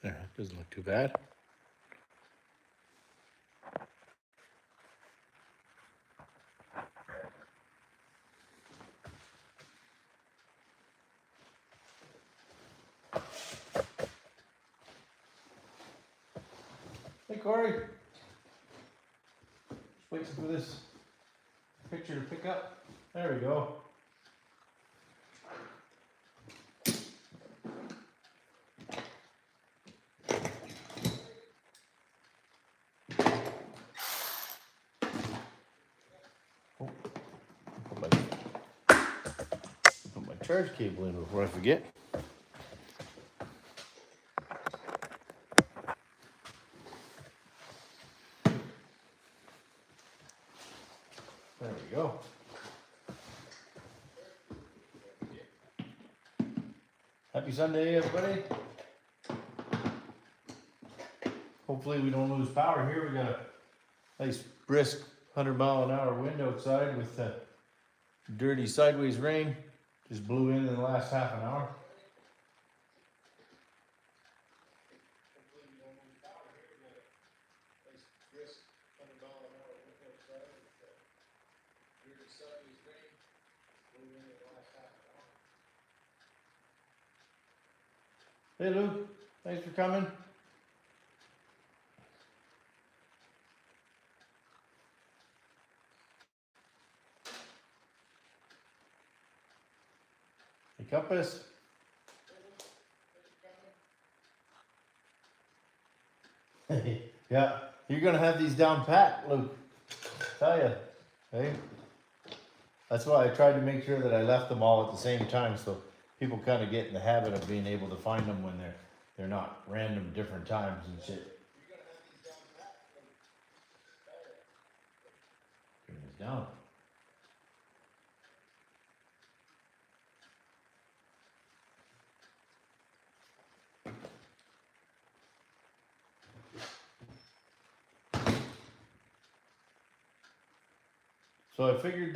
There, doesn't look too bad. Hey Corey, just waiting for this picture to pick up. There we go. Oh, put my charge cable in before I forget. There we go. Happy Sunday, everybody. Hopefully we don't lose power here. We got a nice brisk 100-mile-an-hour wind outside with dirty sideways rain. Just blew in the last half an hour. Hey Luke, thanks for coming. Hey Compass. Yeah, you're gonna have these down pat, Luke. Tell ya, hey. That's why I tried to make sure that I left them all at the same time, so people kind of get in the habit of being able to find them when they're not random different times and shit. Turn this down. So I figured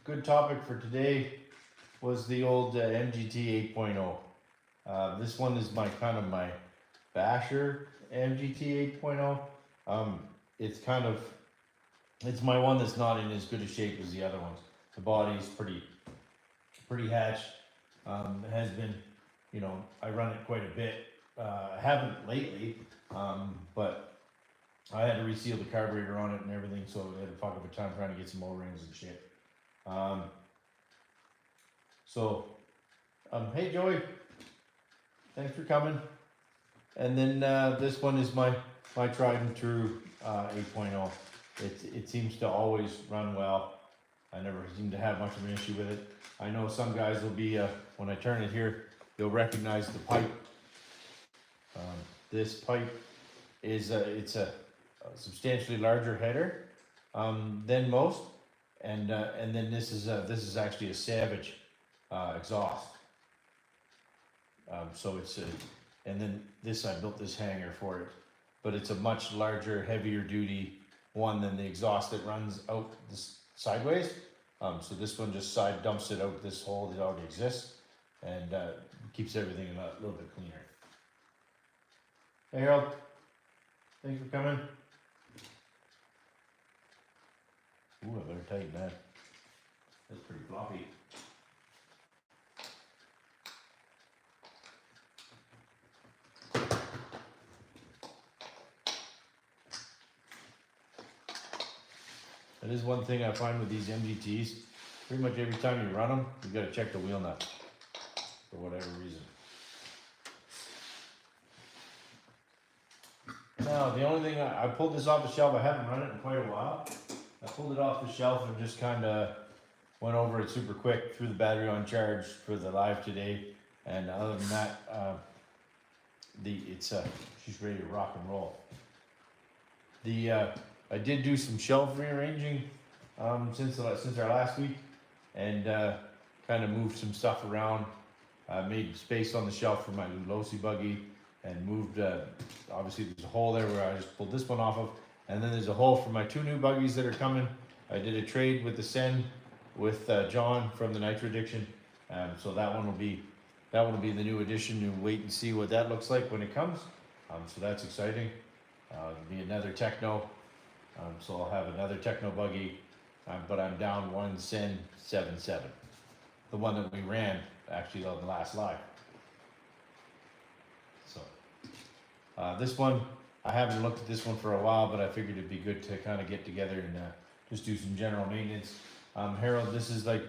good topic for today was the old MGT 8.0. This one is my basher MGT 8.0. It's my one that's not in as good a shape as the other ones. The body's pretty hatched. It has been, I run it quite a bit. I haven't lately, but I had to reseal the carburetor on it and everything, so I had a fuck of a time trying to get some O-rings and shit. Hey Joey, thanks for coming. And then this one is my tried and true 8.0. It seems to always run well. I never seem to have much of an issue with it. I know some guys will be, when I turn it here, they'll recognize the pipe. This pipe is it's a substantially larger header than most, and then this is actually a Savage exhaust. So it's and then I built this hanger for it, but it's a much larger, heavier duty one than the exhaust that runs out this sideways. So this one just side dumps it out this hole that already exists, and keeps everything a little bit cleaner. Hey Harold, thanks for coming. Ooh, I better tighten that. That's pretty floppy. That is one thing I find with these MGTs. Pretty much every time you run them, you got to check the wheel nut for whatever reason. Now, the only thing I pulled this off the shelf. I haven't run it in quite a while. I pulled it off the shelf and just kind of went over it super quick, threw the battery on charge for the live today, and other than that, she's ready to rock and roll. I did do some shelf rearranging since our last week, and kind of moved some stuff around. Made space on the shelf for my Lulosi buggy, and moved. Obviously, there's a hole there where I just pulled this one off of, and then there's a hole for my two new buggies that are coming. I did a trade with the Sen with John from the Nitro Addiction, so that one will be that one will be the new addition. You wait and see what that looks like when it comes. So that's exciting. It'll be another Techno. So I'll have another Techno buggy, but I'm down one Sen 77, the one that we ran actually on the last live. So this one, I haven't looked at this one for a while, but I figured it'd be good to kind of get together and just do some general maintenance. Harold, this is like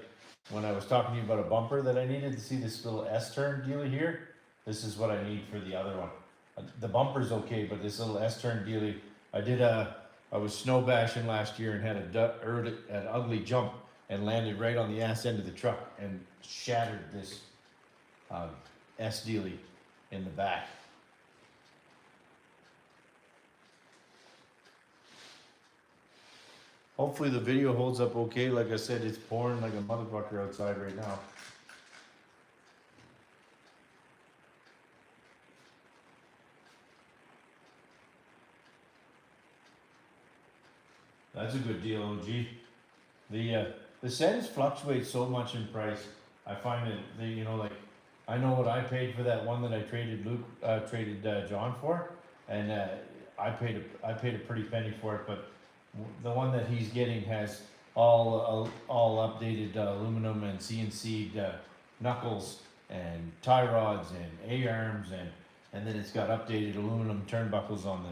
when I was talking to you about a bumper that I needed to see this little S-turn dealie here. This is what I need for the other one. The bumper's okay, but this little S-turn dealie, I was snow bashing last year and had an ugly jump and landed right on the ass end of the truck and shattered this S dealie in the back. Hopefully the video holds up okay. Like I said, it's pouring like a motherfucker outside right now. That's a good deal, OG. The Sens fluctuate so much in price. I find that you know, like, I know what I paid for that one that I traded John for, and I paid a pretty penny for it. But the one that he's getting has all updated aluminum and CNC'd knuckles and tie rods and A-arms, and then it's got updated aluminum turnbuckles on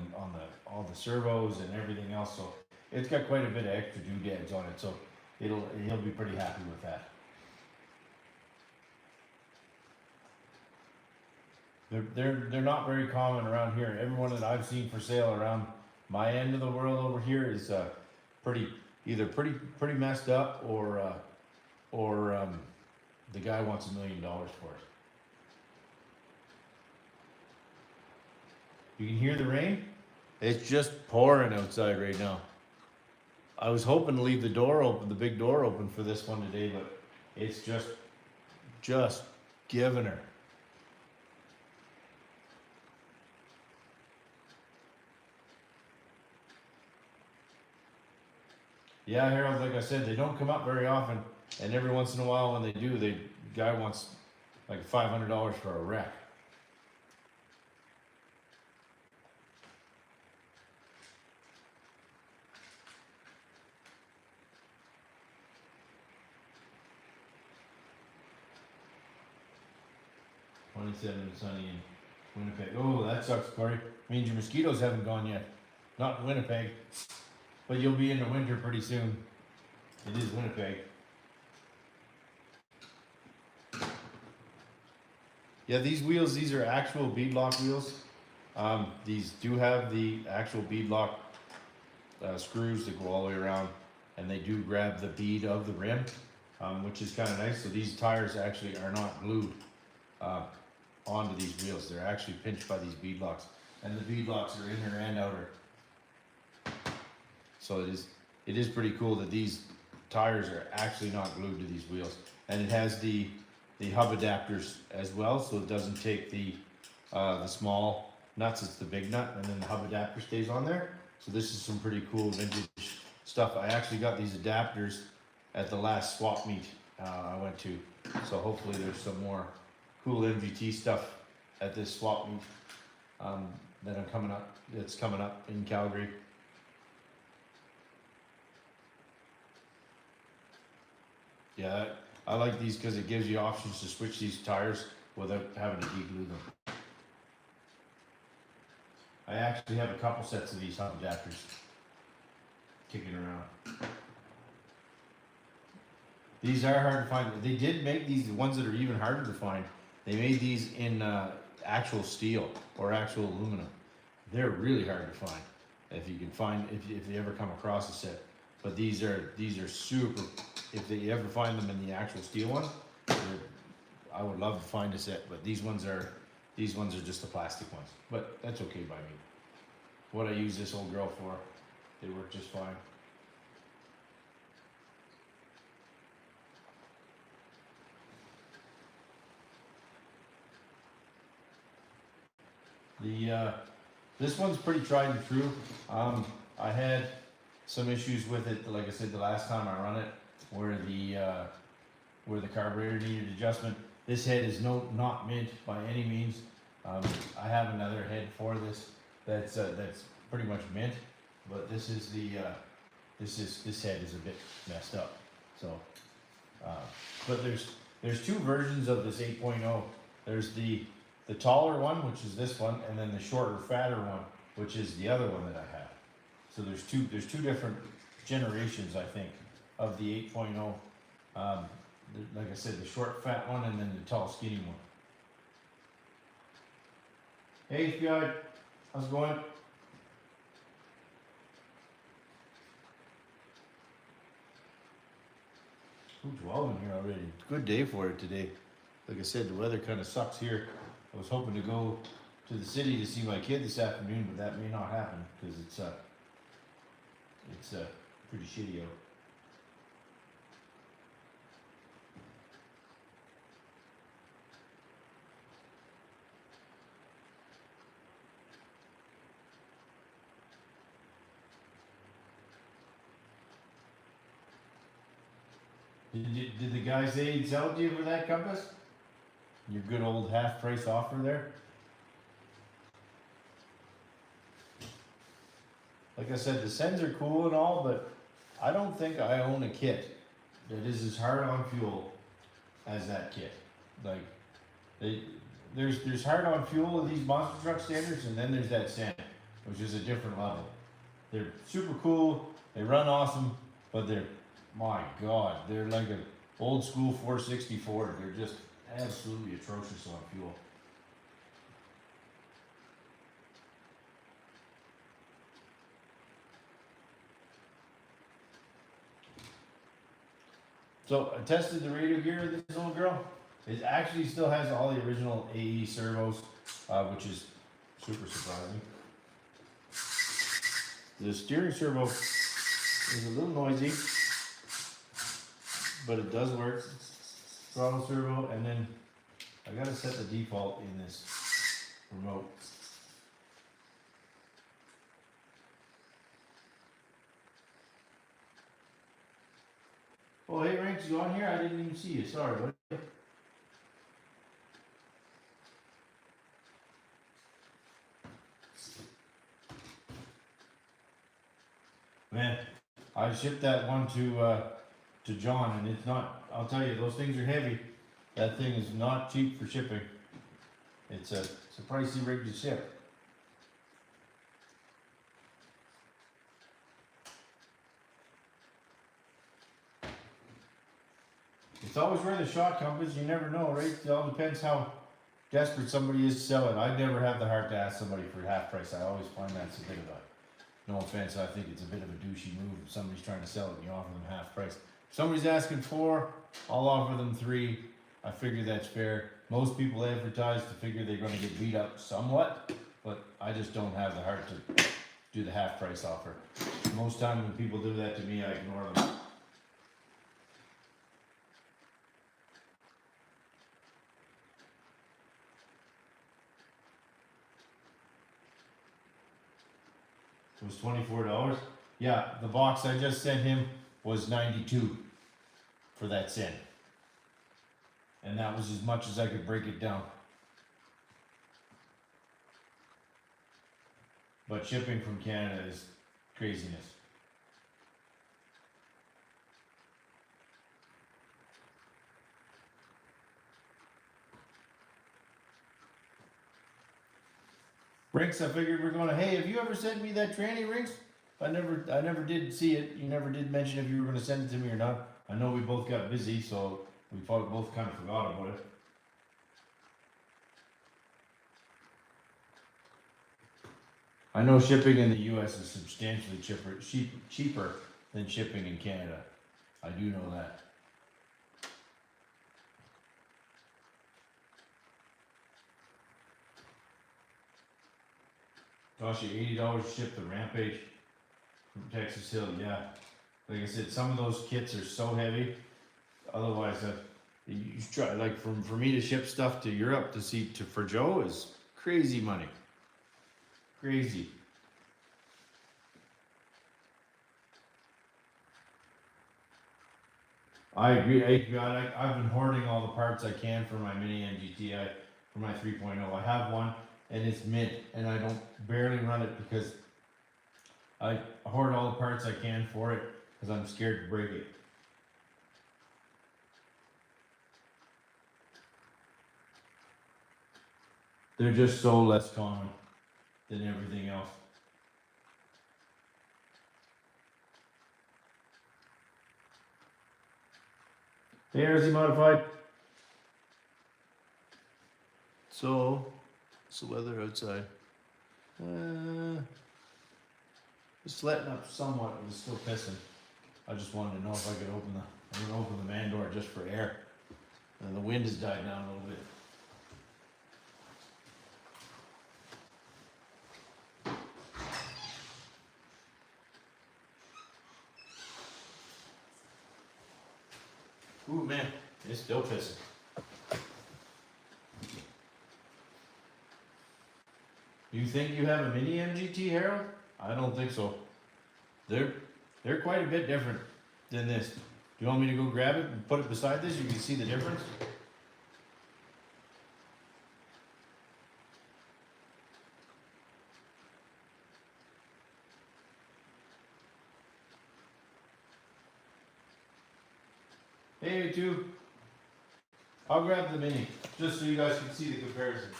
all the servos and everything else. So it's got quite a bit of extra doodads on it. So he'll be pretty happy with that. They're not very common around here. Everyone that I've seen for sale around my end of the world over here is either pretty messed up or the guy wants $1 million for it. You can hear the rain? It's just pouring outside right now. I was hoping to leave the door open, the big door open for this one today, but it's just giving her. Yeah, Harold, like I said, they don't come up very often, and every once in a while when they do, the guy wants like $500 for a wreck. Sunny in Winnipeg. Oh, that sucks, Corey. Means your mosquitoes haven't gone yet. Not in Winnipeg. But you'll be in the winter pretty soon. It is Winnipeg. Yeah, these wheels, these are actual beadlock wheels. These do have the actual beadlock screws that go all the way around, and they do grab the bead of the rim, which is kind of nice. So these tires actually are not glued onto these wheels. They're actually pinched by these beadlocks, and the beadlocks are inner and outer. So it is pretty cool that these tires are actually not glued to these wheels, and it has the hub adapters as well, so it doesn't take the small nuts. It's the big nut, and then the hub adapter stays on there. So this is some pretty cool vintage stuff. I actually got these adapters at the last swap meet I went to, so hopefully there's some more cool MGT stuff at this swap meet that's coming up in Calgary. Yeah, I like these because it gives you options to switch these tires without having to de-glue them. I actually have a couple sets of these hub adapters kicking around. These are hard to find. They did make these ones that are even harder to find. They made these in actual steel or actual aluminum. They're really hard to find if you can find, if you ever come across a set. But these are super. If you ever find them in the actual steel one, I would love to find a set. But these ones are just the plastic ones. But that's okay by me. What I use this old girl for, they work just fine. This one's pretty tried and true. I had some issues with it, like I said, the last time I run it, where the carburetor needed adjustment. This head is not mint by any means. I have another head for this that's pretty much mint, but this is the this head is a bit messed up. So, but there's two versions of this 8.0. There's the taller one, which is this one, and then the shorter, fatter one, which is the other one that I have. So there's two different generations, I think, of the 8.0. Like I said, the short, fat one, and then the tall, skinny one. Hey, FBI, how's it going? Ooh, 12 in here already. Good day for it today. Like I said, the weather kind of sucks here. I was hoping to go to the city to see my kid this afternoon, but that may not happen because it's pretty shitty out. Did the guy say he'd sell it to you for that compass? Your good old half price offer there? Like I said, the Sens are cool and all, but I don't think I own a kit that is as hard on fuel as that kit. Like, there's hard on fuel of these monster truck standards, and then there's that Sen, which is a different level. They're super cool, they run awesome, but they're, my God, they're like an old school 464. They're just absolutely atrocious on fuel. So I tested the radio gear of this little girl. It actually still has all the original AE servos, which is super surprising. The steering servo is a little noisy, but it does work. Throttle servo, and then I gotta set the default in this remote. Oh, hey, Ranks, you on here? I didn't even see you. Sorry, buddy. Man, I shipped that one to John, and it's not. I'll tell you, those things are heavy. That thing is not cheap for shipping. It's a pricey rig to ship. It's always where the shot comes. You never know, right? It all depends how desperate somebody is to sell it. I never have the heart to ask somebody for half price. I always find that's a bit of a, no offense, I think it's a bit of a douchey move. If somebody's trying to sell it and you offer them half price. If somebody's asking 4, I'll offer them 3. I figure that's fair. Most people advertise to figure they're going to get beat up somewhat, but I just don't have the heart to do the half price offer. Most time when people do that to me, I ignore them. It was $24. Yeah, the box I just sent him was $92 for that Sen. And that was as much as I could break it down. But shipping from Canada is craziness. Rinks, I figured we're going to, hey, have you ever sent me that tranny, Rinks? I never did see it. You never did mention if you were going to send it to me or not. I know we both got busy, so we probably both kind of forgot about it. I know shipping in the U.S. is substantially cheaper than shipping in Canada. I do know that. Cost you $80 to ship the Rampage from Texas Hill. Yeah, like I said, some of those kits are so heavy. Otherwise, you try like for me to ship stuff to Europe for Joe is crazy money. Crazy. I agree. I've been hoarding all the parts I can for my mini MGT. For my 3.0, I have one, and it's mint, and I don't barely run it because I hoard all the parts I can for it because I'm scared to break it. They're just so less common than everything else. Hey, RZ Modified. So, what's the weather outside? It's letting up somewhat, but it's still pissing. I just wanted to know if I could I'm gonna open the man door just for air. And the wind has died down a little bit. Ooh man, it's still pissing. You think you have a mini MGT, Harold? I don't think so. They're quite a bit different than this. Do you want me to go grab it and put it beside this? You can see the difference. Hey, two. I'll grab the mini just so you guys can see the comparison.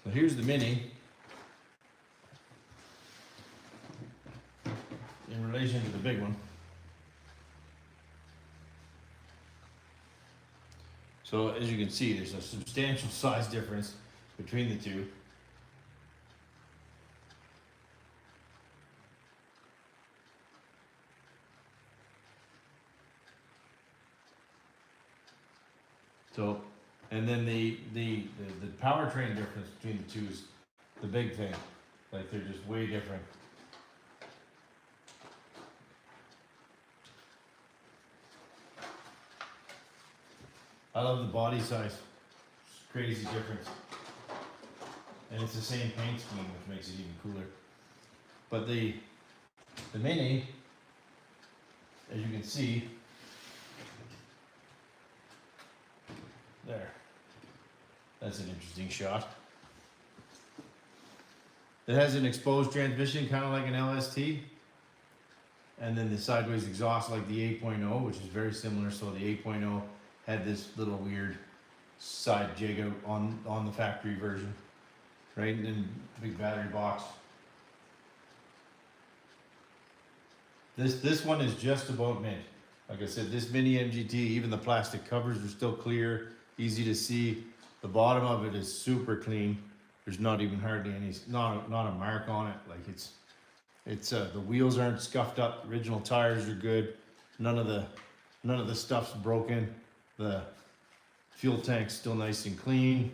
So here's the mini in relation to the big one. So as you can see, there's a substantial size difference between the two. So, and then the powertrain difference between the two is the big thing. Like they're just way different. I love the body size. It's crazy difference. And it's the same paint scheme, which makes it even cooler. But the Mini, as you can see, there. That's an interesting shot. It has an exposed transmission, kind of like an LST. And then the sideways exhaust like the 8.0, which is very similar. So the 8.0 had this little weird side jig out on the factory version, right? And then big battery box. This one is just about mint. Like I said, this Mini MGT, even the plastic covers are still clear, easy to see. The bottom of it is super clean. There's not even hardly any, not a mark on it. Like it's the wheels aren't scuffed up. Original tires are good. None of the stuff's broken. The fuel tank's still nice and clean.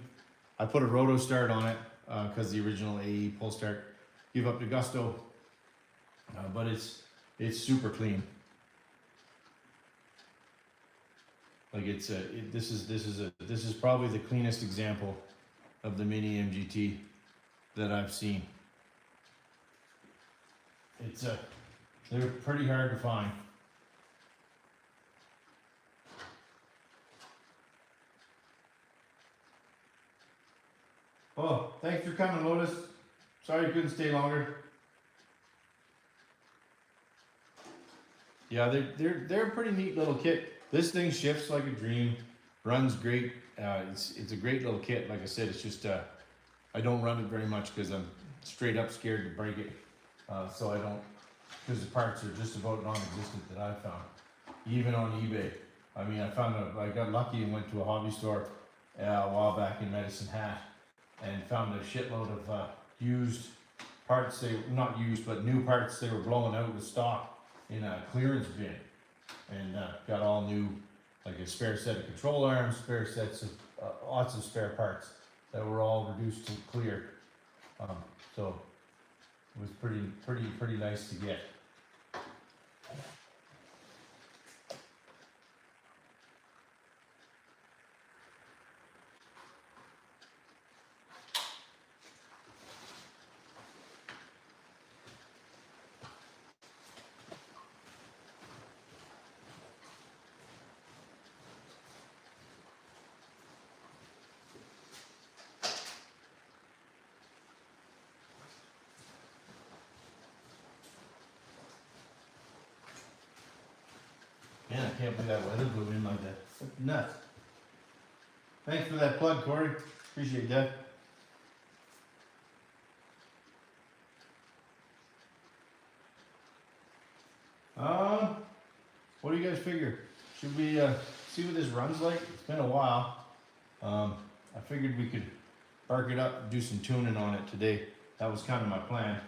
I put a roto start on it because the original AE pull start gave up to gusto, but it's super clean. Like this is probably the cleanest example of the Mini MGT that I've seen. They're pretty hard to find. Oh, thanks for coming, Lotus. Sorry you couldn't stay longer. Yeah, they're a pretty neat little kit. This thing shifts like a dream, runs great. It's a great little kit. Like I said, it's just I don't run it very much because I'm straight up scared to break it. So I don't, because the parts are just about non-existent that I've found, even on eBay. I mean, I got lucky and went to a hobby store a while back in Medicine Hat and found a shitload of used parts. Not used, but new parts they were blowing out with stock in a clearance bin, and got all new, like a spare set of control arms, spare sets of lots of spare parts that were all reduced to clear. So it was pretty nice to get. Man, I can't believe that weather blew in like that. That's nuts. Thanks for that plug, Corey. Appreciate that. What do you guys figure? Should we see what this runs like? It's been a while. I figured we could bark it up and do some tuning on it today. That was kind of my plan.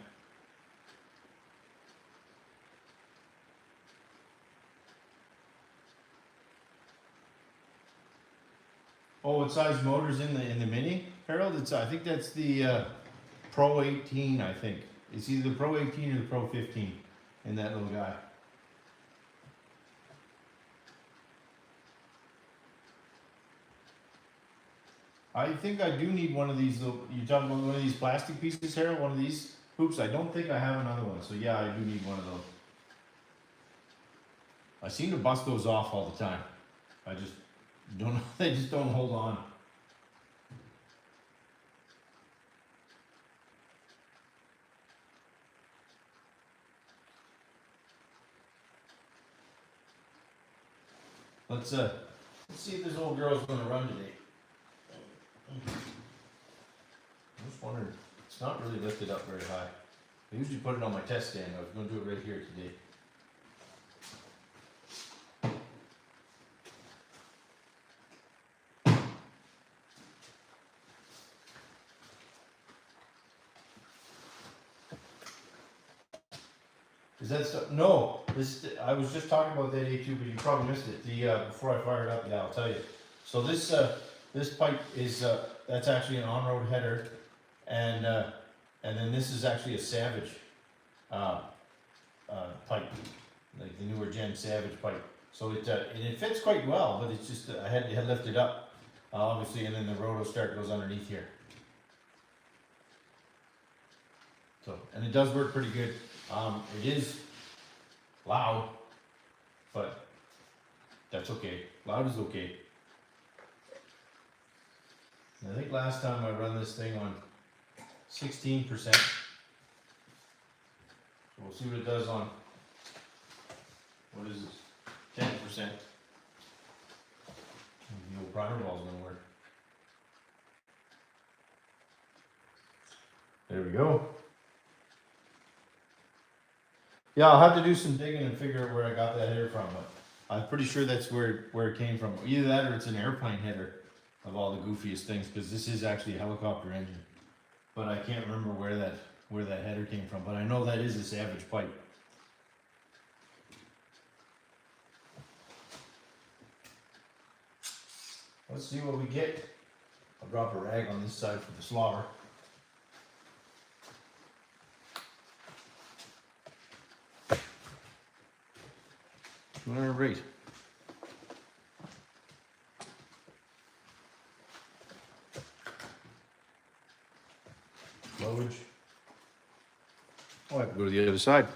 Oh, what size motor's in the Mini, Harold? I think that's the Pro 18. I think it's either the Pro 18 or the Pro 15 in that little guy. I think I do need one of these little. You talking about one of these plastic pieces, Harold? One of these hoops? I don't think I have another one. So yeah, I do need one of those. I seem to bust those off all the time. I just don't. They just don't hold on. Let's see if this old girl's gonna run today. I'm just wondering, it's not really lifted up very high. I usually put it on my test stand. I was going to do it right here today. Is that stuff? No, this, I was just talking about that A2, but you probably missed it. Before I fire it up, yeah, I'll tell you. So this pipe is, that's actually an on-road header, and then this is actually a Savage pipe, like the newer gen Savage pipe. So it fits quite well, but it's just I had to lift it up, obviously, and then the roto start goes underneath here. So, and it does work pretty good. It is loud, but that's okay. Loud is okay. I think last time I run this thing on 16%. So we'll see what it does on, what is this, 10%. The old primer ball is gonna work. There we go. Yeah, I'll have to do some digging and figure out where I got that header from, but I'm pretty sure that's where it came from. Either that or it's an airplane header of all the goofiest things, because this is actually a helicopter engine. But I can't remember where that header came from, but I know that is a Savage pipe. Let's see what we get. I'll drop a rag on this side for the slobber. All right. Blowage. Oh, I have to go to the other side.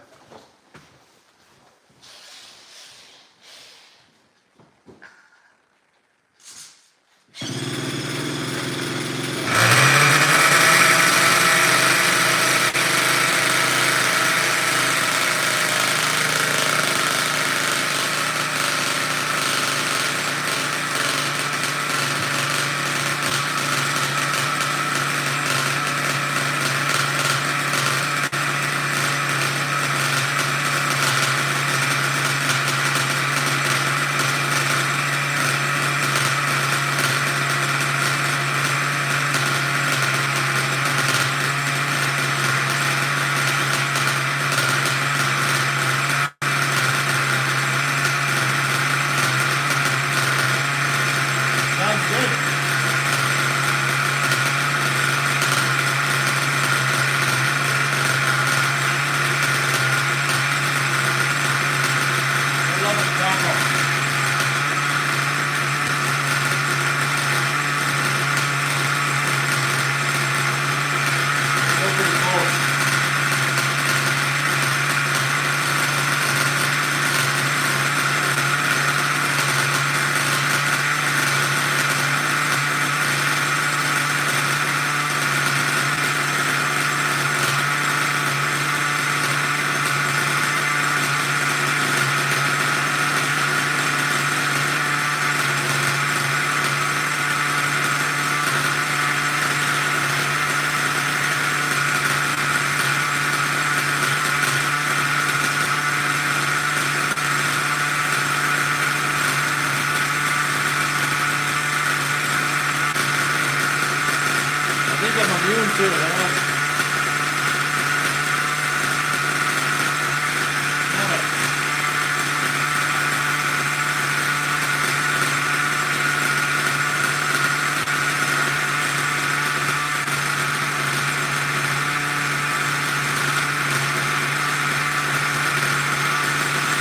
too, huh?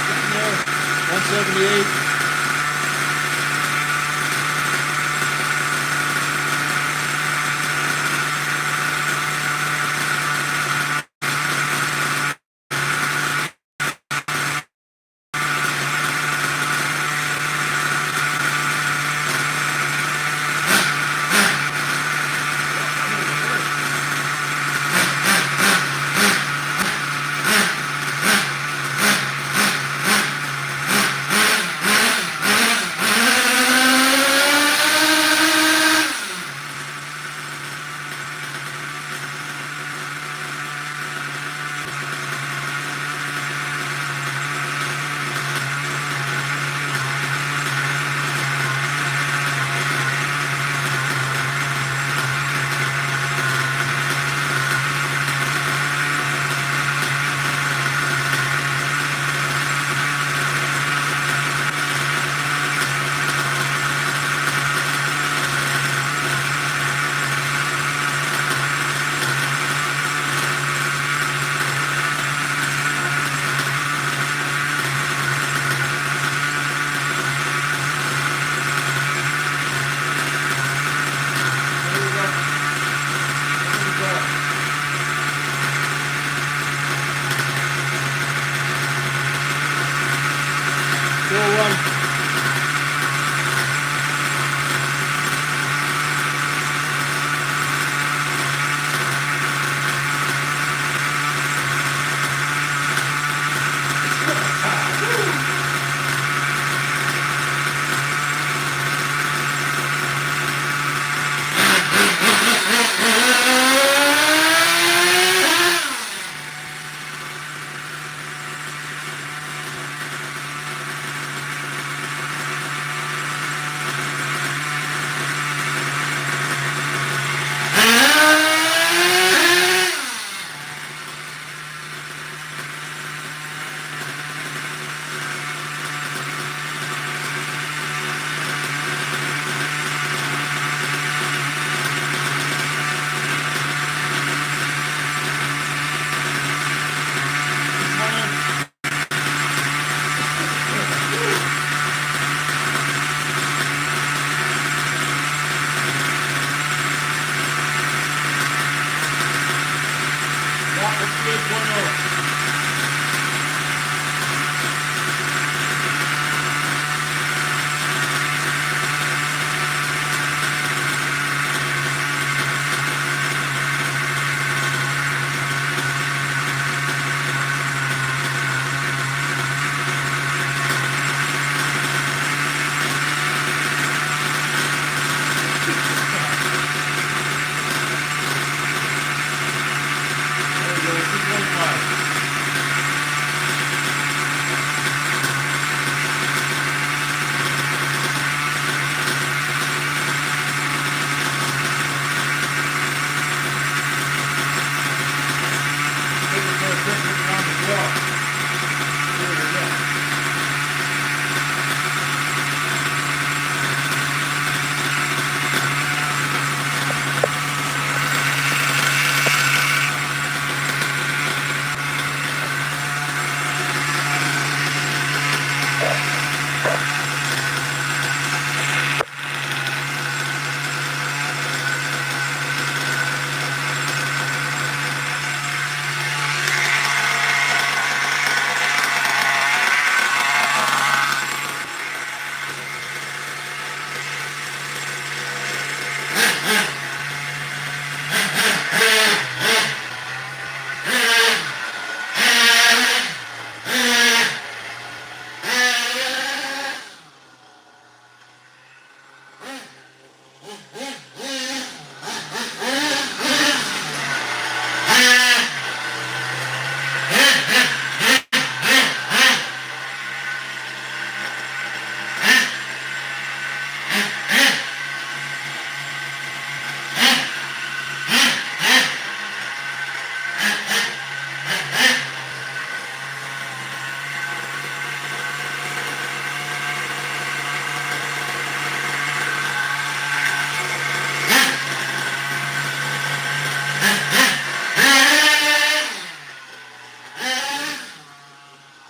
Getting there. 178.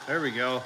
There we go.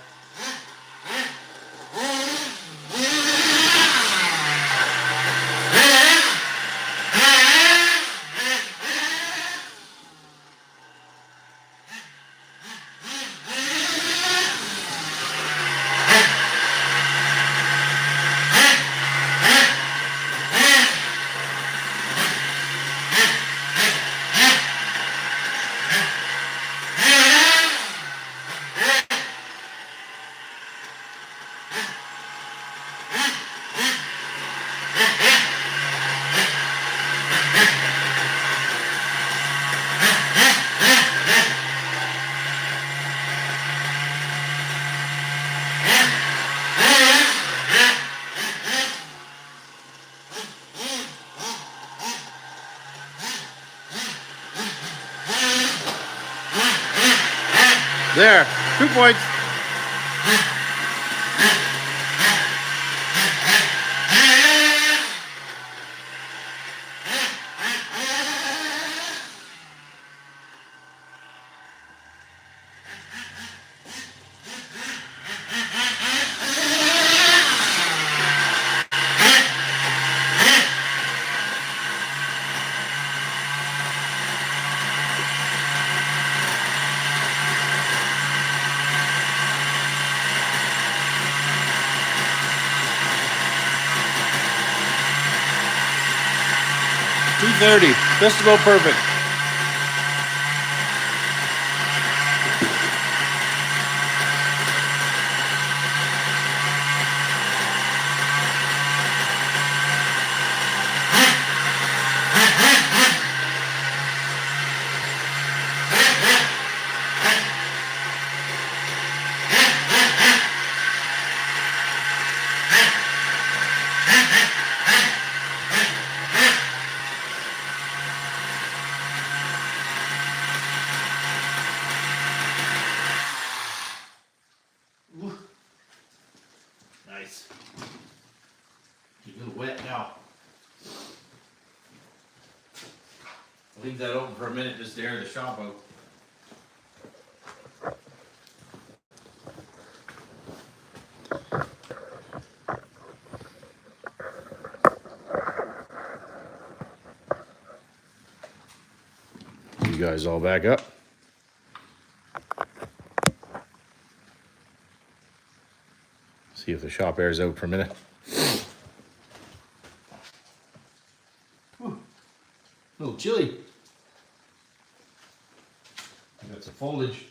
There, 2 points. $230, just about perfect. Nice. Get a little wet now. I'll leave that open for a minute just to air the shop out. You guys all back up. See if the shop airs out for a minute. Ooh, a little chilly. Got some foliage.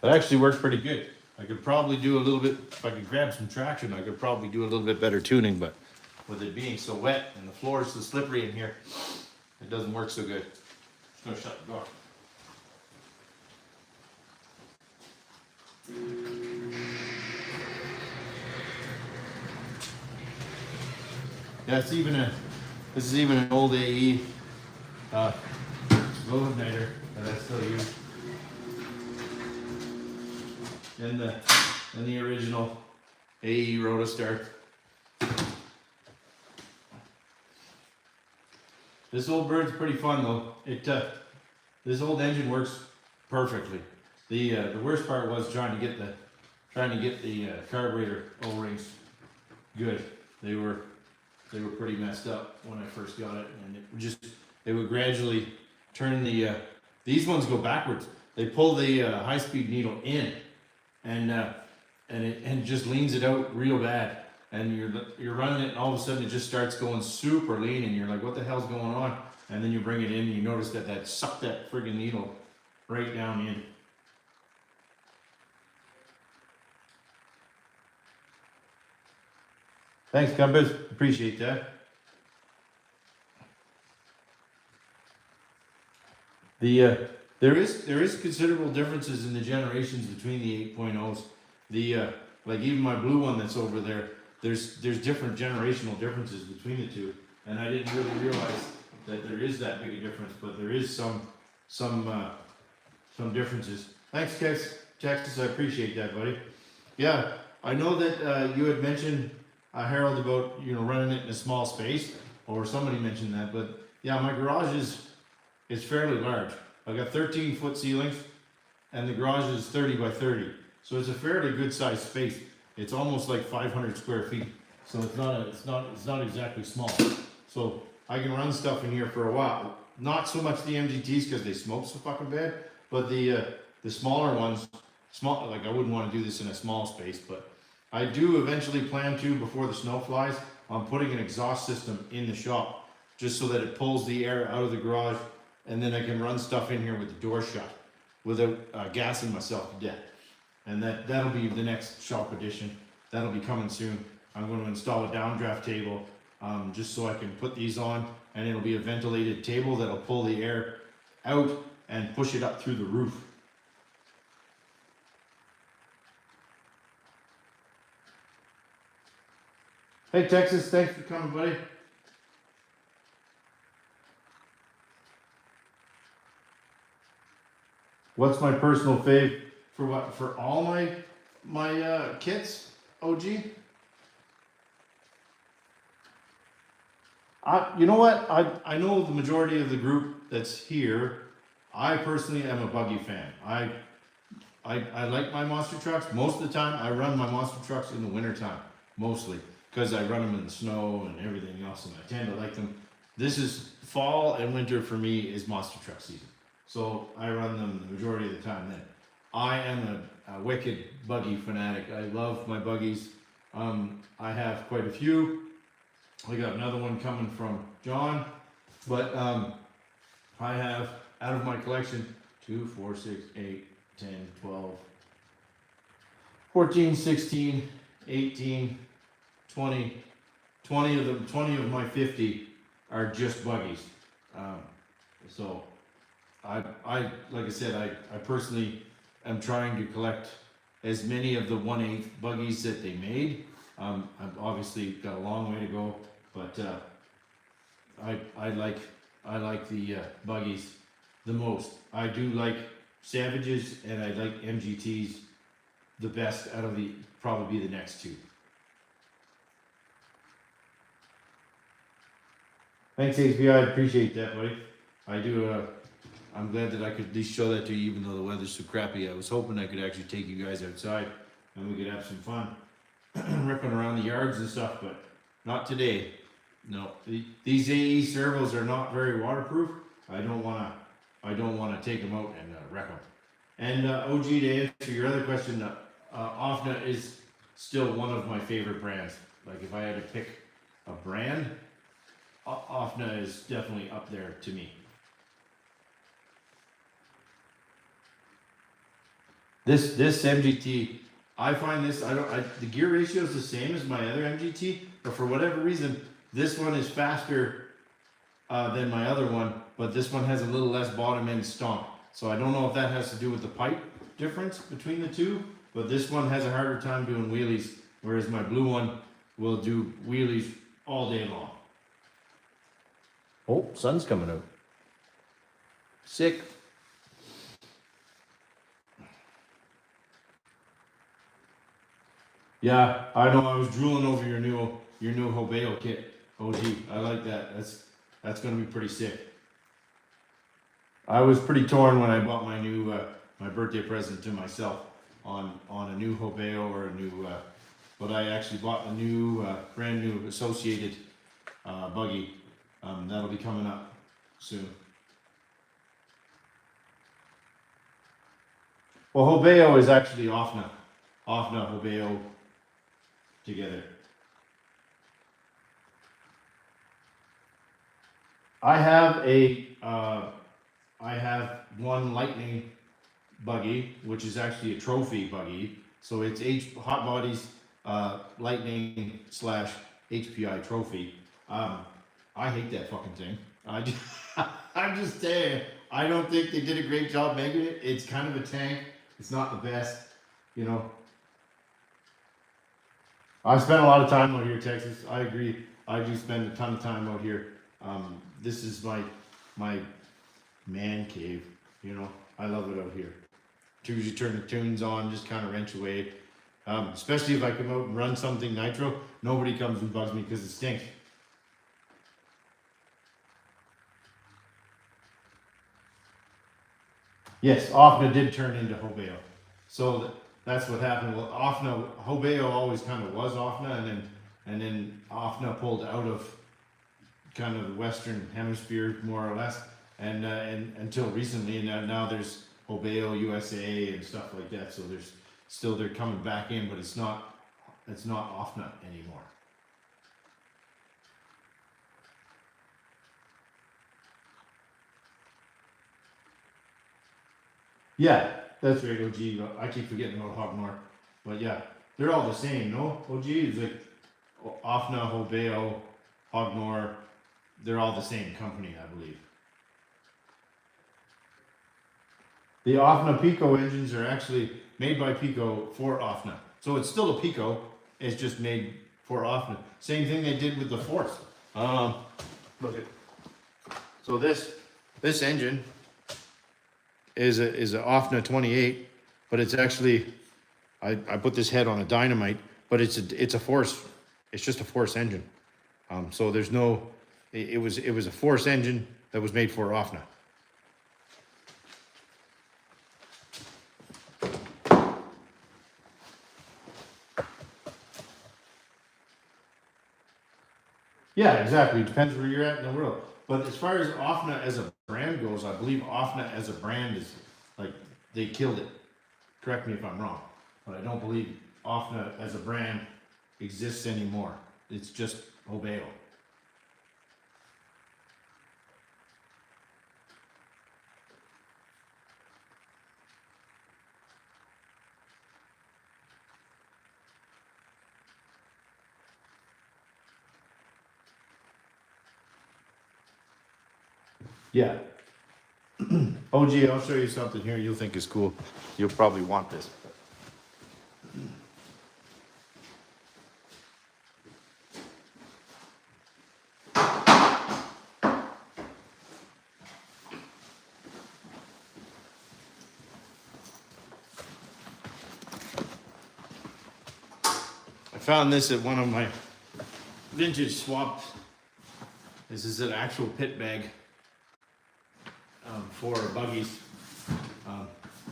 That actually works pretty good. I could probably do a little bit, if I could grab some traction, I could probably do a little bit better tuning, but with it being so wet and the floor is so slippery in here, it doesn't work so good. Just gonna shut the door. Yeah, it's even this is even an old AE glow igniter that I still use. And the original AE Rotostar. This old bird's pretty fun though. This old engine works perfectly. The worst part was trying to get the carburetor O-rings good. They were pretty messed up when I first got it, and it would gradually turn these ones go backwards. They pull the high-speed needle in, and it just leans it out real bad. And you're running it, and all of a sudden it just starts going super lean, and you're like, what the hell's going on? And then you bring it in, and you notice that sucked that friggin' needle right down in. Thanks, Compass. Appreciate that. There is considerable differences in the generations between the 8.0s. Like even my blue one that's over there, there's different generational differences between the two, and I didn't really realize that there is that big a difference, but there is some differences. Thanks, guys. Texas, I appreciate that, buddy. Yeah, I know that you had mentioned, Harold, about running it in a small space, or somebody mentioned that. But yeah, my garage is fairly large. I got 13-foot ceilings, and the garage is 30 by 30, so it's a fairly good sized space. It's almost like 500 square feet, so it's not exactly small. So I can run stuff in here for a while. Not so much the MGTs because they smoke so fucking bad, but the smaller ones, like I wouldn't want to do this in a small space, but I do eventually plan to, before the snow flies, on putting an exhaust system in the shop, just so that it pulls the air out of the garage, and then I can run stuff in here with the door shut without gassing myself to death. And that'll be the next shop addition. That'll be coming soon. I'm going to install a downdraft table, just so I can put these on, and it'll be a ventilated table that'll pull the air out and push it up through the roof. Hey Texas, thanks for coming, buddy. What's my personal fave for what? For all my kits, OG? You know what? I know the majority of the group that's here. I personally am a buggy fan. I like my monster trucks. Most of the time, I run my monster trucks in the winter time, mostly, because I run them in the snow and everything else, and I tend to like them. This is fall and winter for me is monster truck season, so I run them the majority of the time. Then I am a wicked buggy fanatic. I love my buggies. I have quite a few. I got another one coming from John, but I have, out of my collection, 2, 4, 6, 8, 10, 12, 14, 16, 18, 20 of them, 20 of my 50 are just buggies. So I like I said, I personally am trying to collect as many of the 1/8 buggies that they made. I've obviously got a long way to go, but I like the buggies the most. I do like Savages, and I like MGTs the best out of the, probably the next two. Thanks, HBI, I appreciate that, buddy. I do, I'm glad that I could at least show that to you, even though the weather's so crappy. I was hoping I could actually take you guys outside and we could have some fun ripping around the yards and stuff, but not today. No, these AE servos are not very waterproof. I don't wanna take them out and wreck them. And OG, to answer your other question, OFNA is still one of my favorite brands. Like if I had to pick a brand, OFNA is definitely up there to me. This MGT, I find this, the gear ratio is the same as my other MGT, but for whatever reason, this one is faster than my other one, but this one has a little less bottom end stomp. So I don't know if that has to do with the pipe difference between the two, but this one has a harder time doing wheelies, whereas my blue one will do wheelies all day long. Oh, sun's coming out. Sick. Yeah, I know. I was drooling over your new Hobeo kit, OG. I like that. That's gonna be pretty sick. I was pretty torn when I bought my new my birthday present to myself on a new Hobeo or a new, but I actually bought a new brand new Associated buggy. That'll be coming up soon. Well, Hobeo is actually OFNA, Hobeo together. I have one Lightning buggy, which is actually a trophy buggy. So it's Hot Bodies Lightning / HPI trophy. I hate that fucking thing. I'm just saying, I don't think they did a great job making it. It's kind of a tank. It's not the best, you know. I spent a lot of time out here, Texas. I agree. I do spend a ton of time out here. This is my man cave, you know. I love it out here. usually turn the tunes on, just kind of wrench away. Especially if I come out and run something nitro, nobody comes and bugs me because it stinks. Yes, Offna did turn into Hobeo. So that's what happened. Well, Hobeo always kind of was Offna, and then Offna pulled out of kind of the Western Hemisphere more or less, and until recently, and now there's Hobeo USA and stuff like that. So they're coming back in, but it's not Offna anymore. Yeah, that's right, OG. I keep forgetting about Hogmore, but yeah, they're all the same, no? OG is like Offna, Hobeo, Hogmore. They're all the same company, I believe. The Offna Pico engines are actually made by Pico for Offna. So it's still a Pico, it's just made for Offna. Same thing they did with the Force. Look at, so this engine is a Offna 28, but it's actually, I put this head on a Dynamite, but it's a Force, it's just a Force engine. So there's no, it was a Force engine that was made for Offna. Yeah, exactly. It depends where you're at in the world. But as far as Offna as a brand goes, I believe Offna as a brand is like they killed it. Correct me if I'm wrong, but I don't believe Offna as a brand exists anymore. It's just Hobeo. Yeah. OG, I'll show you something here you'll think is cool. You'll probably want this. I found this at one of my vintage swaps. This is an actual pit bag for buggies,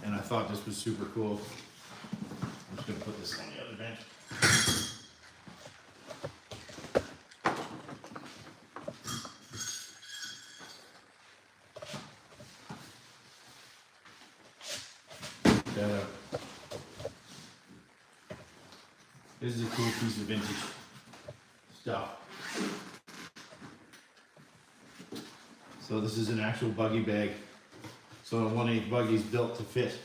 and I thought this was super cool. I'm just gonna put this on the other bench. This is a cool piece of vintage stuff. So this is an actual buggy bag. So a 1/8 buggy is built to fit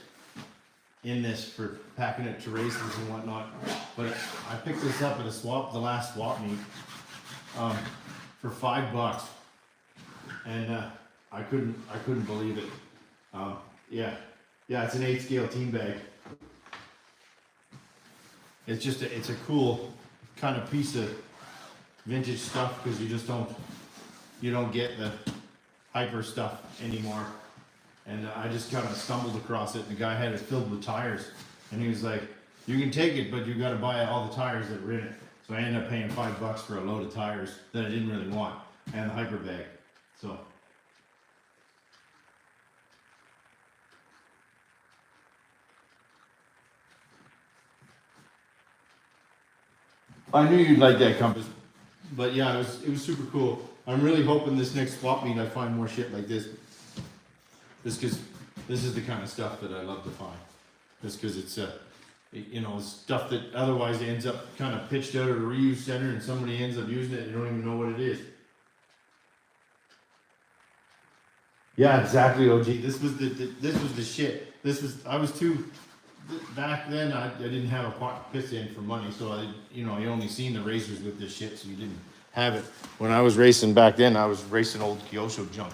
in this for packing it to races and whatnot. But I picked this up at the last swap meet, for $5, and I couldn't believe it. Yeah, it's an 8 scale team bag. It's a cool kind of piece of vintage stuff because you don't get the hyper stuff anymore. And I just kind of stumbled across it, and the guy had it filled with tires, and he was like, you can take it, but you got to buy all the tires that were in it. So I ended up paying $5 for a load of tires that I didn't really want, and the hyper bag. So I knew you'd like that compass, but yeah, it was super cool. I'm really hoping this next swap meet I find more shit like this. Just because this is the kind of stuff that I love to find. Just because it's stuff that otherwise ends up kind of pitched out at a reuse center, and somebody ends up using it and you don't even know what it is. Yeah, exactly, OG. This was the shit. Back then I didn't have a pot to piss in for money, so you only seen the racers with this shit, so you didn't have it. When I was racing back then, I was racing old Kyosho junk.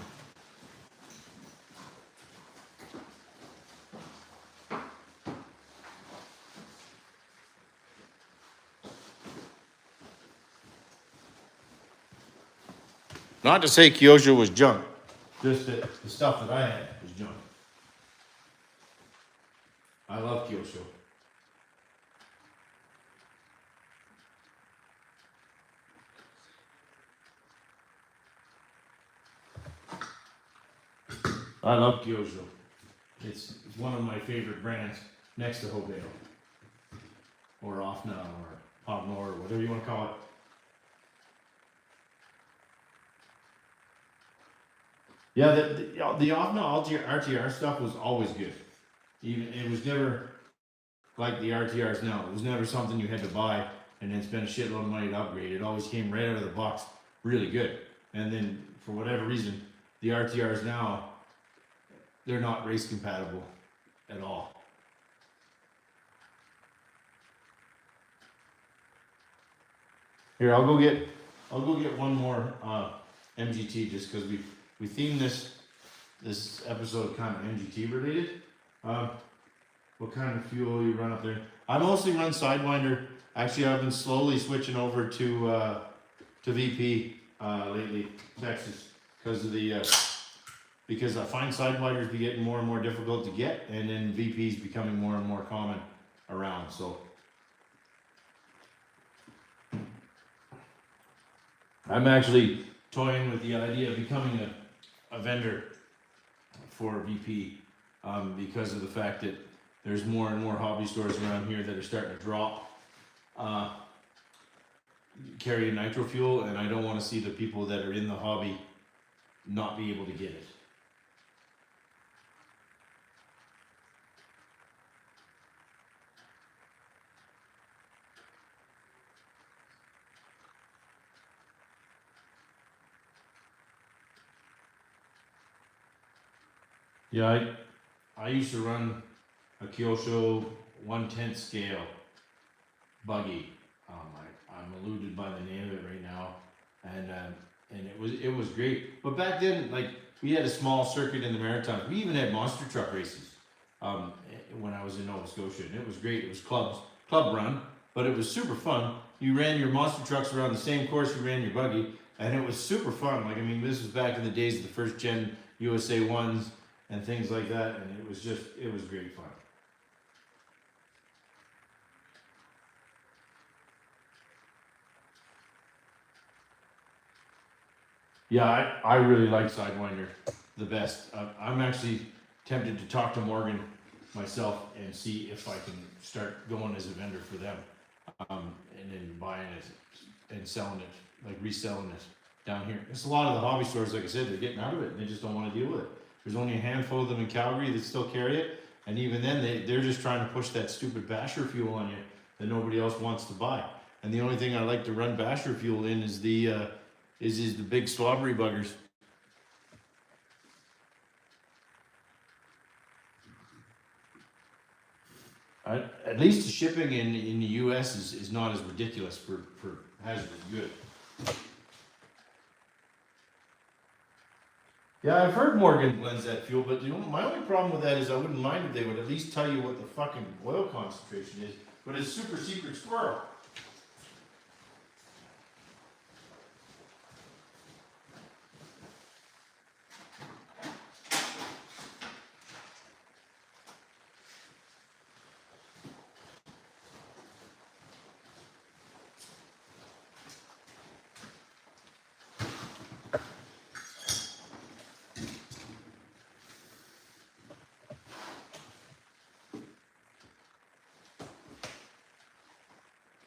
Not to say Kyosho was junk, just that the stuff that I had was junk. I love Kyosho. I love Kyosho. It's one of my favorite brands next to Hobeo. Or Offna or Pabno or whatever you want to call it. Yeah, the Offna RTR stuff was always good. Even it was never like the RTRs now. It was never something you had to buy and then spend a shitload of money to upgrade. It always came right out of the box really good. And then for whatever reason, the RTRs now, they're not race compatible at all. Here, I'll go get one more MGT just because we themed this episode kind of MGT related. What kind of fuel you run up there? I mostly run Sidewinder. Actually, I've been slowly switching over to VP lately, Texas, because I find Sidewinders be getting more and more difficult to get, and then VP's becoming more and more common around. So I'm actually toying with the idea of becoming a vendor for VP because of the fact that there's more and more hobby stores around here that are starting to drop carry nitro fuel, and I don't want to see the people that are in the hobby not be able to get it. Yeah, I used to run a Kyosho 1/10 scale buggy. I'm eluded by the name of it right now, and it was great. But back then, like, we had a small circuit in the Maritimes. We even had monster truck races when I was in Nova Scotia, and it was great. It was club run, but it was super fun. You ran your monster trucks around the same course you ran your buggy, and it was super fun. Like, I mean, this was back in the days of the first gen USA ones and things like that, and it was great fun. Yeah, I really like Sidewinder the best. I'm actually tempted to talk to Morgan myself and see if I can start going as a vendor for them, and then buying it and selling it, like reselling it down here. It's a lot of the hobby stores, like I said, they're getting out of it and they just don't want to deal with it. There's only a handful of them in Calgary that still carry it, and even then they're just trying to push that stupid Basher fuel on you that nobody else wants to buy. And the only thing I like to run Basher fuel in is the big slobbery buggers. At least the shipping in the US is not as ridiculous for hazardous good. Yeah, I've heard Morgan blends that fuel, but my only problem with that is I wouldn't mind if they would at least tell you what the fucking oil concentration is, but it's super secret squirrel.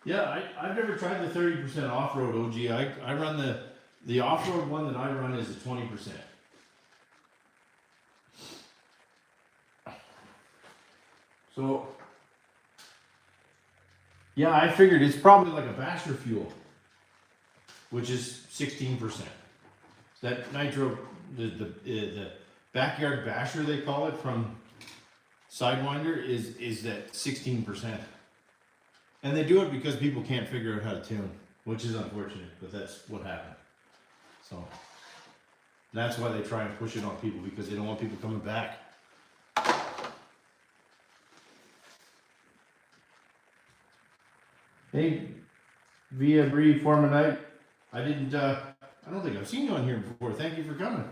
Yeah, I've never tried the 30% off-road OG. I run the off-road one that I run is a 20%. So, yeah, I figured it's probably like a Basher fuel, which is 16%. That nitro, the backyard Basher they call it from Sidewinder is that 16%. And they do it because people can't figure out how to tune, which is unfortunate, but that's what happened. So that's why they try and push it on people, because they don't want people coming back. Hey, Via Bree Formanite. I don't think I've seen you on here before. Thank you for coming.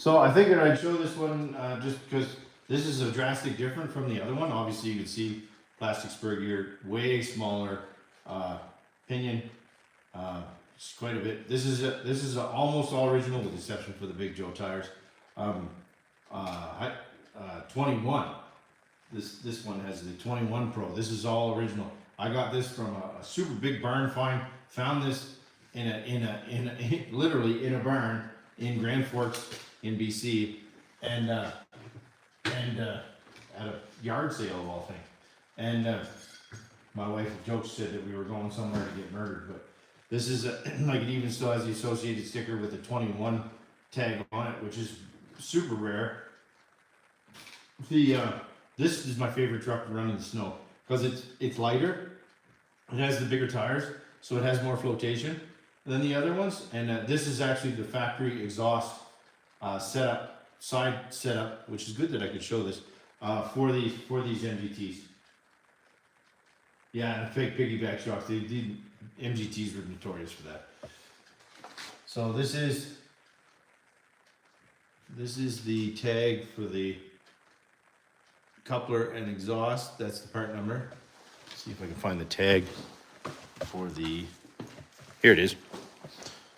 So I figured I'd show this one just because this is a drastic different from the other one. Obviously you can see plastic spur gear, way smaller pinion, it's quite a bit. This is almost all original with the exception for the Big Joe tires. 21. This one has the 21 Pro. This is all original. I got this from a super big barn find. Found this literally in a barn in Grand Forks in BC, and at a yard sale of all things. And my wife joked, said that we were going somewhere to get murdered, but this is like it even still has the associated sticker with the 21 tag on it, which is super rare. This is my favorite truck to run in the snow because it's lighter. It has the bigger tires, so it has more flotation than the other ones. And this is actually the factory exhaust side setup, which is good that I could show this for these MGTs. Yeah, and fake piggyback shocks. The MGTs were notorious for that. So this is the tag for the coupler and exhaust. That's the part number. Let's see if I can find the tag for the, here it is.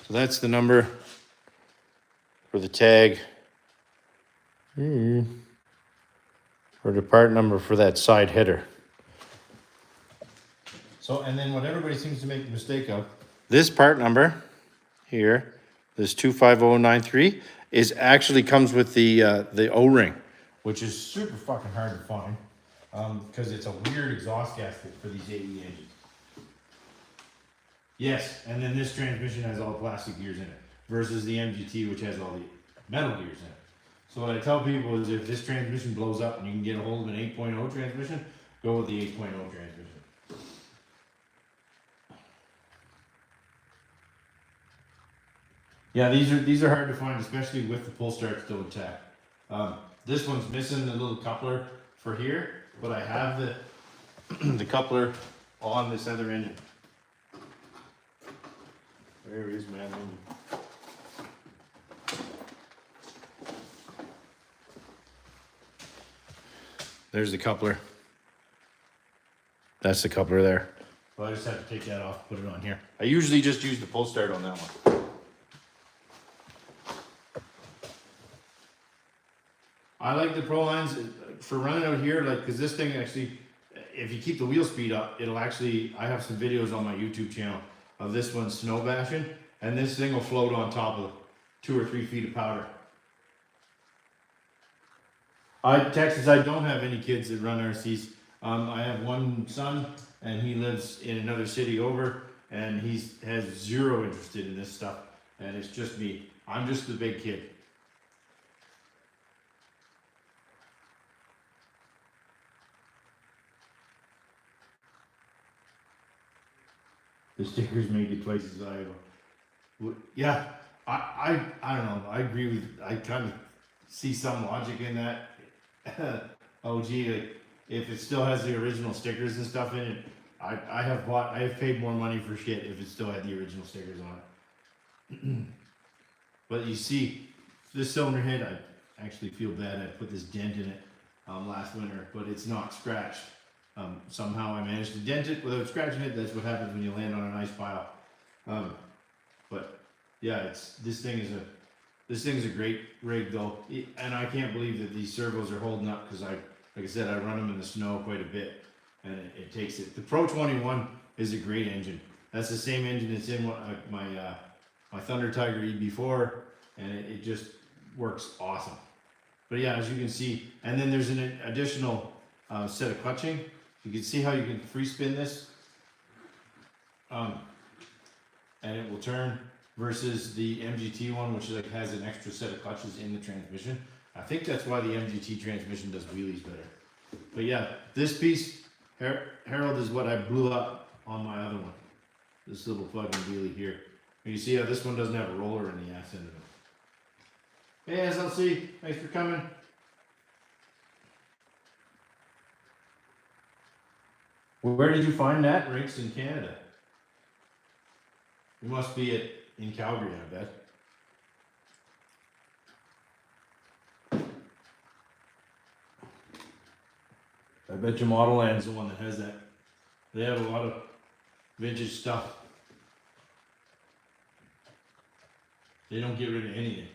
So that's the number for the tag. For the part number for that side header. So, and then what everybody seems to make the mistake of, this part number here, this 25093, is actually comes with the O-ring, which is super fucking hard to find because it's a weird exhaust gasket for these AE engines. Yes, and then this transmission has all the plastic gears in it versus the MGT, which has all the metal gears in it. So what I tell people is if this transmission blows up and you can get a hold of an 8.0 transmission, go with the 8.0 transmission. Yeah, these are hard to find, especially with the pull start still intact. This one's missing the little coupler for here, but I have the the coupler on this other engine. Where is my other engine? There's the coupler. That's the coupler there. Well, I just have to take that off, put it on here. I usually just use the pull start on that one. I like the Pro lines for running out here, like, because this thing actually, if you keep the wheel speed up, it'll actually, I have some videos on my YouTube channel of this one snow bashing, and this thing will float on top of 2 or 3 feet of powder. Texas, I don't have any kids that run RCs. I have one son, and he lives in another city over, and has zero interest in this stuff, and it's just me. I'm just the big kid. The stickers make it twice as valuable. Yeah, I don't know. I agree with. I kind of see some logic in that. Oh gee, like, if it still has the original stickers and stuff in it, I have paid more money for shit if it still had the original stickers on it. But you see, this cylinder head, I actually feel bad. I put this dent in it last winter, but it's not scratched. Somehow I managed to dent it without scratching it. That's what happens when you land on an ice pile. But yeah, this thing is a great rig though, and I can't believe that these servos are holding up because like I said, I run them in the snow quite a bit, and it takes it. The Pro 21 is a great engine. That's the same engine that's in my Thunder Tiger EB4, and it just works awesome. But yeah, as you can see, and then there's an additional set of clutching. You can see how you can free spin this, and it will turn, versus the MGT one, which like has an extra set of clutches in the transmission. I think that's why the MGT transmission does wheelies better. But yeah, this piece, Harold, is what I blew up on my other one. This little fucking wheelie here. And you see how this one doesn't have a roller in the ass end of it. Hey SLC, thanks for coming. Where did you find that? Rinks in Canada. You must be in Calgary, I bet. I bet you Model Land's the one that has that. They have a lot of vintage stuff. They don't get rid of anything.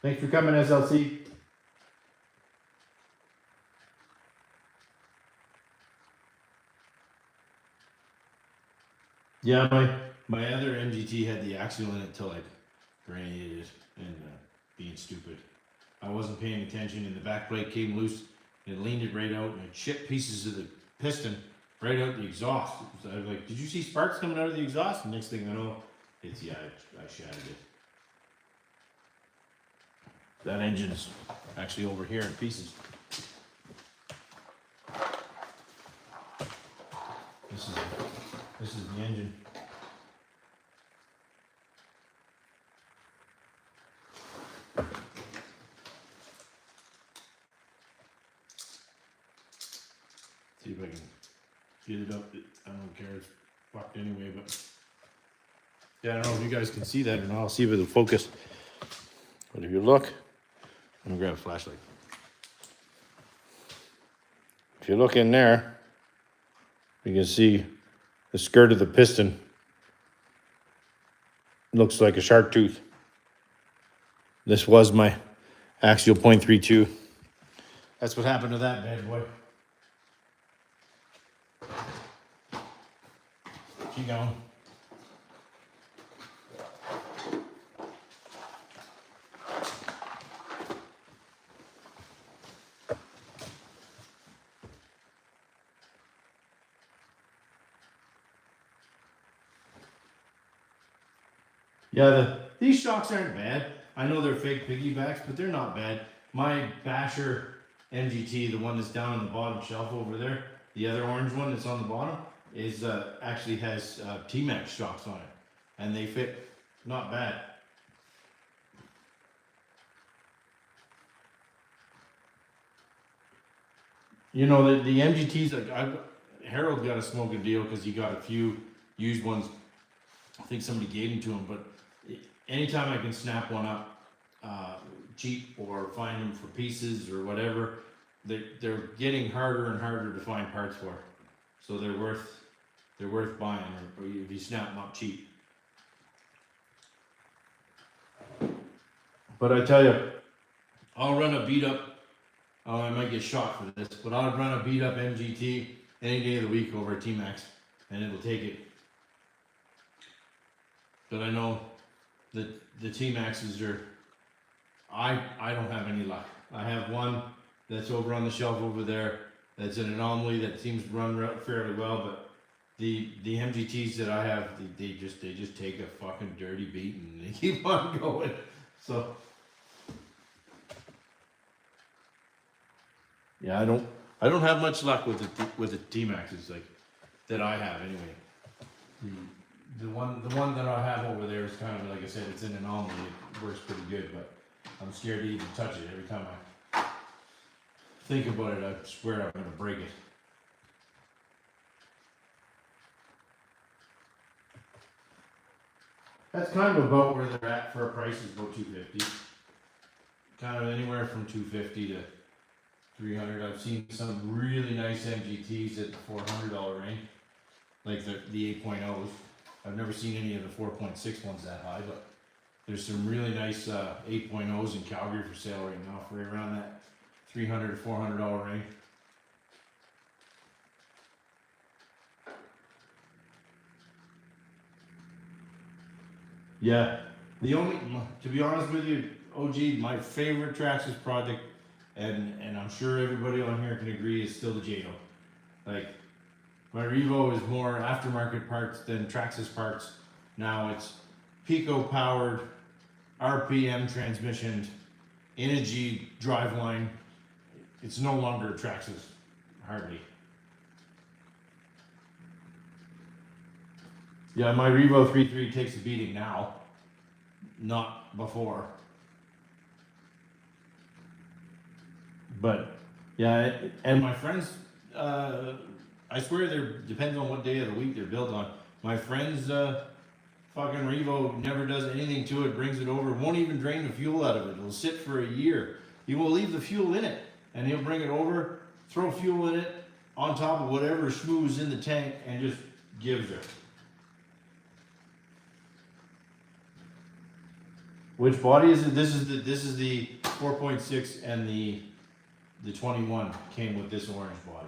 Thanks for coming, SLC. Yeah, my other MGT had the axial in it till I grenaded it and being stupid. I wasn't paying attention and the back plate came loose and leaned it right out and it chipped pieces of the piston right out the exhaust. I was like, did you see sparks coming out of the exhaust? And next thing I know, it's, yeah, I shattered it. That engine's actually over here in pieces. This is the engine. See if I can get it up. I don't care, it's fucked anyway, but yeah, I don't know if you guys can see that or not. I'll see if it'll focus. But if you look, I'm gonna grab a flashlight. If you look in there, you can see the skirt of the piston looks like a shark tooth. This was my axial 0.32. That's what happened to that bad boy. Keep going. Yeah, these shocks aren't bad. I know they're fake piggybacks, but they're not bad. My Basher MGT, the one that's down on the bottom shelf over there, the other orange one that's on the bottom, is actually has T-Max shocks on it, and they fit not bad. You know, the MGTs, like Harold got a smoking deal because he got a few used ones. I think somebody gave them to him, but anytime I can snap one up cheap or find them for pieces or whatever, they're getting harder and harder to find parts for. So they're worth buying, or if you snap them up cheap. But I tell you, I'll run a beat up. I might get shot for this, but I'll run a beat up MGT any day of the week over a T-Max, and it'll take it. But I know that the T-Maxes are, I don't have any luck. I have one that's over on the shelf over there. That's an anomaly that seems to run fairly well, but the MGTs that I have, they just take a fucking dirty beat and they keep on going. So yeah, I don't have much luck with the T-Maxes like that I have anyway. The one that I have over there is kind of, like I said, it's an anomaly. It works pretty good, but I'm scared to even touch it. Every time I think about it, I swear I'm gonna break it. That's kind of about where they're at for a price, is about $250. Kind of anywhere from $250 to $300. I've seen some really nice MGTs at the $400 range, like the 8.0s. I've never seen any of the 4.6 ones that high, but there's some really nice 8.0s in Calgary for sale right now, for right around that $300 to $400 range. Yeah, to be honest with you, OG, my favorite Traxxas project, and I'm sure everybody on here can agree, is still the Jado. Like, my Revo is more aftermarket parts than Traxxas parts. Now it's Pico powered, RPM transmission, Energy driveline. It's no longer a Traxxas, hardly. Yeah, my Revo 3.3 takes a beating now, not before. But yeah, and my friends, I swear there depends on what day of the week they're built on. My friend's fucking Revo never does anything to it, brings it over, won't even drain the fuel out of it. It'll sit for a year. he will leave the fuel in it, and he'll bring it over, throw fuel in it on top of whatever schmooze in the tank, and just gives it. Which body is it? This is the 4.6, and the 21 came with this orange body.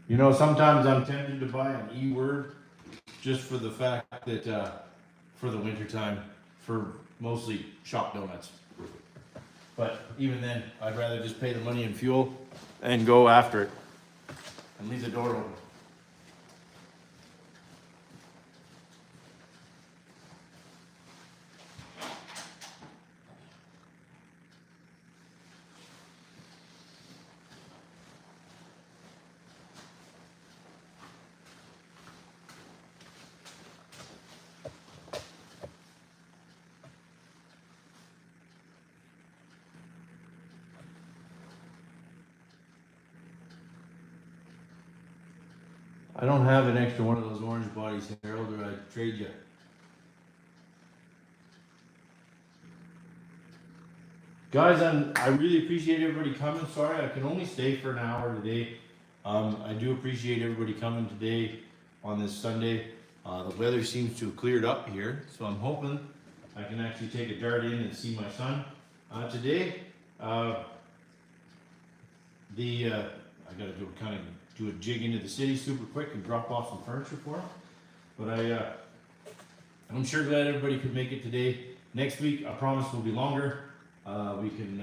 You know, sometimes I'm tempted to buy an E-Word just for the fact that for the winter time, for mostly shop donuts. But even then, I'd rather just pay the money in fuel and go after it and leave the door open. I don't have an extra one of those orange bodies, Harold, or I'd trade you. Guys, I really appreciate everybody coming. Sorry, I can only stay for an hour today. I do appreciate everybody coming today on this Sunday. The weather seems to have cleared up here, so I'm hoping I can actually take a dart in and see my son. Today, I gotta do a jig into the city super quick and drop off some furniture for him. But I'm sure glad everybody could make it today. Next week, I promise, will be longer. We can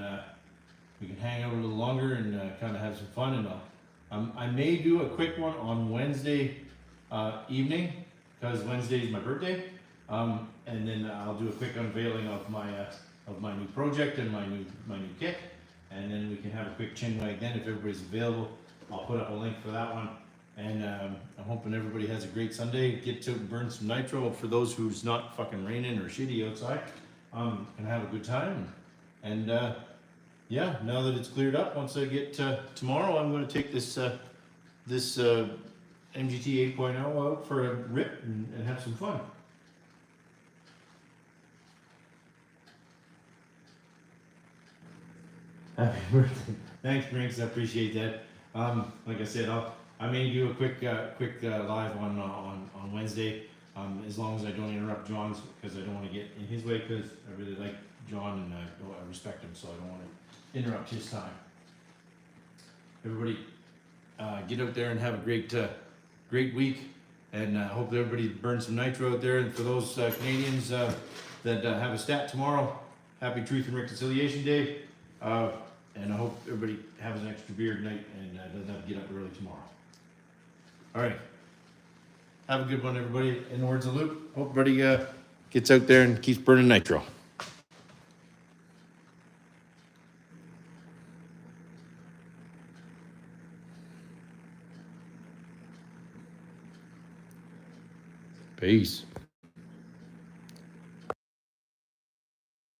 hang out a little longer and kind of have some fun. And I may do a quick one on Wednesday evening, because Wednesday is my birthday. And then I'll do a quick unveiling of my new project and my new kit. And then we can have a quick chinwag then if everybody's available. I'll put up a link for that one. And I'm hoping everybody has a great Sunday. Get to burn some nitro for those who's not fucking raining or shitty outside. And have a good time. And yeah, now that it's cleared up, once I get tomorrow, I'm going to take this MGT 8.0 out for a rip and have some fun. Happy birthday! Thanks, Brinks. I appreciate that. Like I said, I may do a quick live on Wednesday, as long as I don't interrupt John's, because I don't want to get in his way, because I really like John and I respect him, so I don't want to interrupt his time. Everybody, get out there and have a great week, and hope everybody burns some nitro out there. And for those Canadians that have a stat tomorrow, happy Truth and Reconciliation Day. And I hope everybody has an extra beer tonight and doesn't have to get up early tomorrow. All right. Have a good one, everybody. In the words of Luke, hope everybody gets out there and keeps burning nitro. Peace.